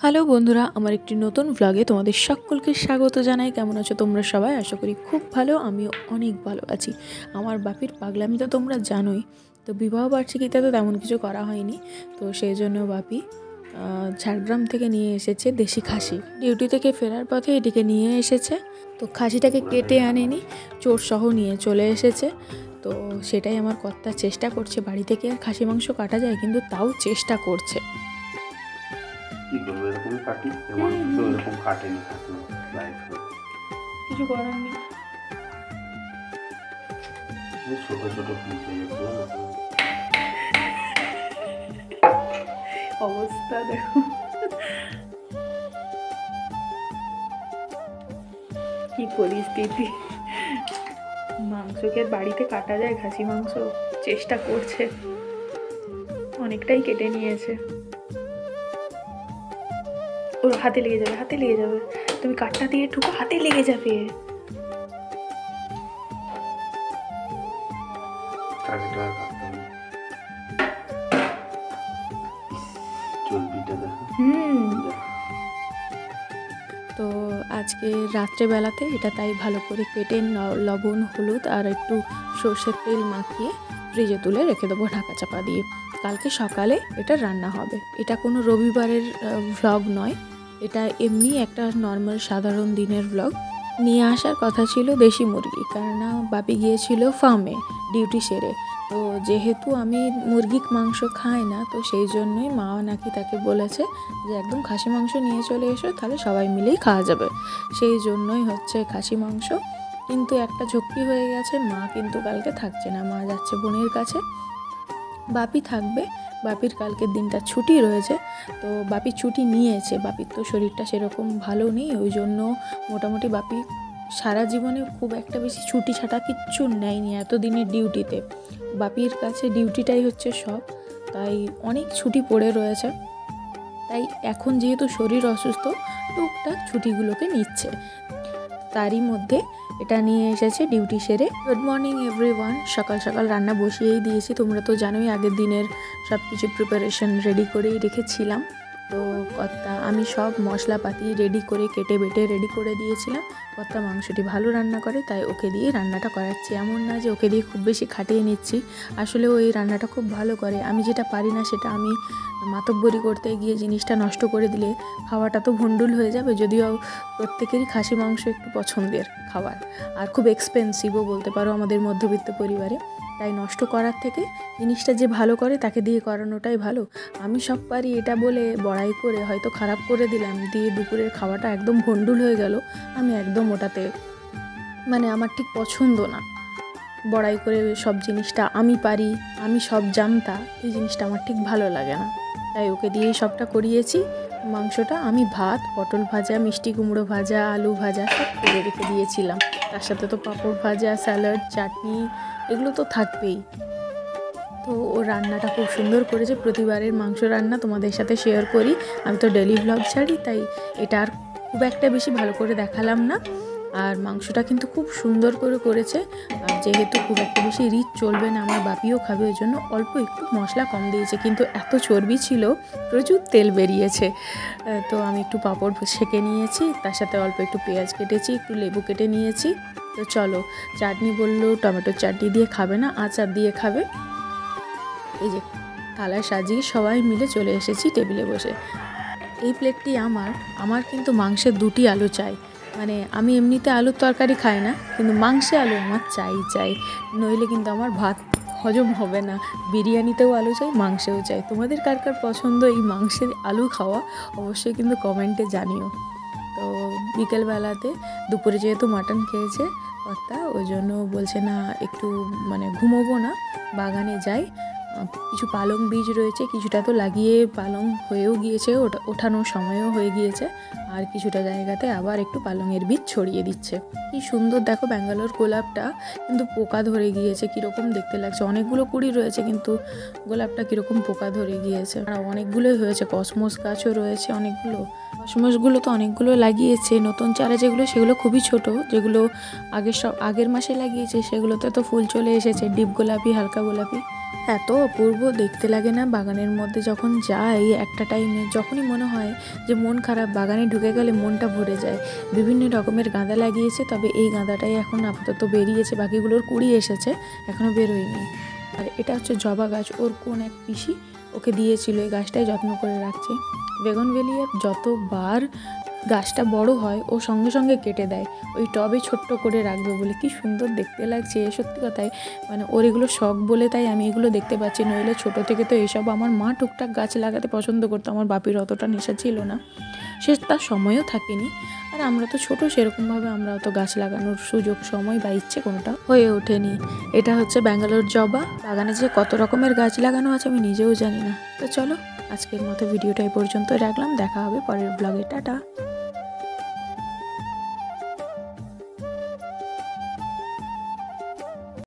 Hello বন্ধুরা, আমার একটি নতুন ভ্লগে তোমাদের সকলকে স্বাগত জানাই। কেমন আছো তোমরা সবাই? আশা করি খুব ভালো। আমিও অনেক ভালো আছি। আমার বাপির পাগলামি তো তোমরা জানোই। তো বিবাহ বার্ষিকীতে তো তেমন কিছু করা হয়নি, তো সেই জন্য বাপি ঝাড়গ্রাম থেকে নিয়ে এসেছে দেশি খাসি। ডিউটি থেকে ফেরার পথে এটিকে নিয়ে এসেছে। তো খাসিটাকে কেটে আনেনি, চোরসহ নিয়ে চলে এসেছে। তো সেটাই আমার কর্তা চেষ্টা করছে। বাড়ি থেকে আর খাসি মাংস কাটা যায়, কিন্তু তাও চেষ্টা করছে। কি করবো, এরকম কাটি, মানুষ তো এরকম কাটেনি, কিছু করার নেই। ছোট ছোট পিস হয়ে যাচ্ছে। অবস্থা দেখো, কি পরিস্থিতি। মাংসকে বাড়িতে কাটা যায় খাসি মাংস? চেষ্টা করছে, অনেকটাই কেটে নিয়েছে। ওর হাতে লেগে যাবে, হাতে লেগে যাবে। তুমি কাটটা দিয়ে ঠুকো, হাতে লেগে যাবে। তো আজকে রাত্রেবেলাতে এটা তাই ভালো করে কেটে লবণ, হলুদ আর একটু সর্ষের তেল মাখিয়ে ফ্রিজে তুলে রেখে দেবো ঢাকা চাপা দিয়ে। কালকে সকালে এটা রান্না হবে। এটা কোনো রবিবারের ভ্লগ নয়, এটা এমনি একটা নর্মাল সাধারণ দিনের ভ্লগ। নিয়ে আসার কথা ছিল দেশি মুরগি, কেননা বাপি গিয়েছিল ফার্মে ডিউটি সেরে। তো যেহেতু আমি মুরগির মাংস খাই না, তো সেই জন্যই মা নাকি তাকে বলেছে যে একদম খাসি মাংস নিয়ে চলে এসো, তাহলে সবাই মিলেই খাওয়া যাবে। সেই জন্যই হচ্ছে খাসি মাংস। কিন্তু একটা ঝক্কি হয়ে গেছে, মা কিন্তু কালকে থাকছে না, মা যাচ্ছে বোনের কাছে। বাপি থাকবে। বাপির কালকের দিনটা ছুটি রয়েছে, তো বাপি ছুটি নিয়েছে। বাপির তো শরীরটা সেরকম ভালো নেই, ওই জন্য মোটামুটি বাপি সারা জীবনে খুব একটা বেশি ছুটি ছাটা কিচ্ছু নেয়নি এতদিনের ডিউটিতে। বাপির কাছে ডিউটিটাই হচ্ছে সব, তাই অনেক ছুটি পড়ে রয়েছে। তাই এখন যেহেতু শরীর অসুস্থ, টুকটাক ছুটিগুলোকে নিচ্ছে। তারই মধ্যে এটা নিয়ে এসেছে ডিউটি সেরে। Good morning everyone. সকাল সকাল রান্না বসিয়েই দিয়েছি। তোমরা তো জানোই আগের দিনের সব কিছু প্রিপারেশন রেডি করেই রেখেছিলাম। তো কর্তা আমি সব মশলাপাতি রেডি করে কেটে বেটে রেডি করে দিয়েছিলাম। কর্তা মাংসটি ভালো রান্না করে, তাই ওকে দিয়ে রান্নাটা করাচ্ছি। এমন না যে ওকে দিয়ে খুব বেশি খাটিয়ে নিচ্ছি, আসলে ওই রান্নাটা খুব ভালো করে। আমি যেটা পারি না সেটা আমি মাতব্বরি করতে গিয়ে জিনিসটা নষ্ট করে দিলে খাওয়াটা তো ভণ্ডুল হয়ে যাবে। যদিও প্রত্যেকেরই খাসি মাংস একটু পছন্দের খাবার, আর খুব এক্সপেন্সিভও বলতে পারো আমাদের মধ্যবিত্ত পরিবারে। তাই নষ্ট করার থেকে জিনিসটা যে ভালো করে তাকে দিয়ে করানোটাই ভালো। আমি সব পারি এটা বলে বড়াই করে হয়তো খারাপ করে দিলাম, দিয়ে দুপুরের খাওয়াটা একদম ভণ্ডুল হয়ে গেল। আমি একদম ওটাতে আমার ঠিক পছন্দ না। বড়াই করে সব জিনিসটা আমি পারি, আমি সব জানতা, এই জিনিসটা আমার ঠিক ভালো লাগে না। তাই ওকে দিয়েই সবটা করিয়েছি। মাংসটা আমি ভাত, পটল ভাজা, মিষ্টি কুমড়ো ভাজা, আলু ভাজা সব করে রেখে দিয়েছিলাম। তার সাথে তো পাঁপড় ভাজা, স্যালাড, চাটনি এগুলো তো থাকবেই। তো ও রান্নাটা খুব সুন্দর করেছে। প্রতিবারের মাংস রান্না তোমাদের সাথে শেয়ার করি, আমি তো ডেলি ভ্লগ ছাড়ি, তাই এটা আর খুব একটা বেশি ভালো করে দেখালাম না। আর মাংসটা কিন্তু খুব সুন্দর করে করেছে। আর যেহেতু খুব একটা বেশি রিচ চলবে না, আমার বাপিও খাবে, ওই জন্য অল্প একটু মশলা কম দিয়েছে, কিন্তু এত চর্বি ছিল, প্রচুর তেল বেরিয়েছে। তো আমি একটু পাঁপড় সেঁকে নিয়েছি, তার সাথে অল্প একটু পেঁয়াজ কেটেছি, একটু লেবু কেটে নিয়েছি। তো চলো, চাটনি বললো টমেটোর চাটনি দিয়ে খাবে না, আচার দিয়ে খাবে। এই যে থালায় সাজিয়ে সবাই মিলে চলে এসেছি টেবিলে বসে। এই প্লেটটি আমার কিন্তু মাংসের 2টি আলু চাই। আমি এমনিতে আলুর তরকারি খাই না, কিন্তু মাংসে আলু আমার চাই, নইলে কিন্তু আমার ভাত হজম হবে না। বিরিয়ানিতেও আলু চাই, মাংসেও চাই। তোমাদের কার কার পছন্দ এই মাংসের আলু খাওয়া, অবশ্যই কিন্তু কমেন্টে জানিও। তো বিকেলবেলাতে, দুপুরে যেহেতু মাটন খেয়েছে কর্তা, ওই জন্য বলছে না একটু ঘুমোবো না, বাগানে যাই। কিছু পালং বীজ রয়েছে, কিছুটা তো লাগিয়ে পালং হয়েও গিয়েছে, ওঠানোর সময়ও হয়ে গিয়েছে। আর কিছুটা জায়গাতে আবার একটু পালংয়ের বীজ ছড়িয়ে দিচ্ছে। কি সুন্দর দেখো ব্যাঙ্গালোর গোলাপটা, কিন্তু পোকা ধরে গিয়েছে, কীরকম দেখতে লাগছে। অনেকগুলো কুড়ি রয়েছে, কিন্তু গোলাপটা কীরকম পোকা ধরে গিয়েছে। আর অনেকগুলোই হয়েছে, কসমস গাছও রয়েছে অনেকগুলো। কসমসগুলো তো অনেকগুলো লাগিয়েছে, নতুন চারা যেগুলো সেগুলো খুবই ছোট, যেগুলো আগের মাসে লাগিয়েছে সেগুলোতে তো ফুল চলে এসেছে, ডিপ গোলাপি, হালকা গোলাপি। এত অপূর্ব দেখতে লাগে না বাগানের মধ্যে যখন যাই একটা টাইমে, যখনই মনে হয় যে মন খারাপ, বাগানে ঢুকে গেলে মনটা ভরে যায়। বিভিন্ন রকমের গাঁদা লাগিয়েছে, তবে এই গাঁদাটাই এখন আপাতত বেরিয়েছে, বাকিগুলোর কুড়ি এসেছে, এখনও বেরোয়নি। আর এটা হচ্ছে জবা গাছ, ওর কোন এক পিসি ওকে দিয়েছিল, এই গাছটাই যত্ন করে রাখছে। বেগুনভেলিয়ার যতবার গাছটা বড় হয় ও সঙ্গে সঙ্গে কেটে দেয়, ওই টবে ছোট্ট করে রাখবে বলে। কি সুন্দর দেখতে লাগছে সত্যি কথাই, মানে ওর এগুলো শখ বলে তাই আমি এগুলো দেখতে পাচ্ছি, নইলে ছোটো থেকে তো এইসব আমার মা টুকটাক গাছ লাগাতে পছন্দ করতো, আমার বাপির অতটা নেশা ছিল না, সে তার সময়ও থাকেনি। আর আমরা তো ছোটো, সেরকমভাবে আমরা অত গাছ লাগানোর সুযোগ, সময় বা ইচ্ছে কোনোটা হয়ে ওঠেনি। এটা হচ্ছে ব্যাঙ্গালোর জবা, বাগানে যে কত রকমের গাছ লাগানো আছে আমি নিজেও জানি না। তো চলো আজকের মতো ভিডিওটা এই পর্যন্ত রাখলাম, দেখা হবে পরের ব্লগে, টাটা।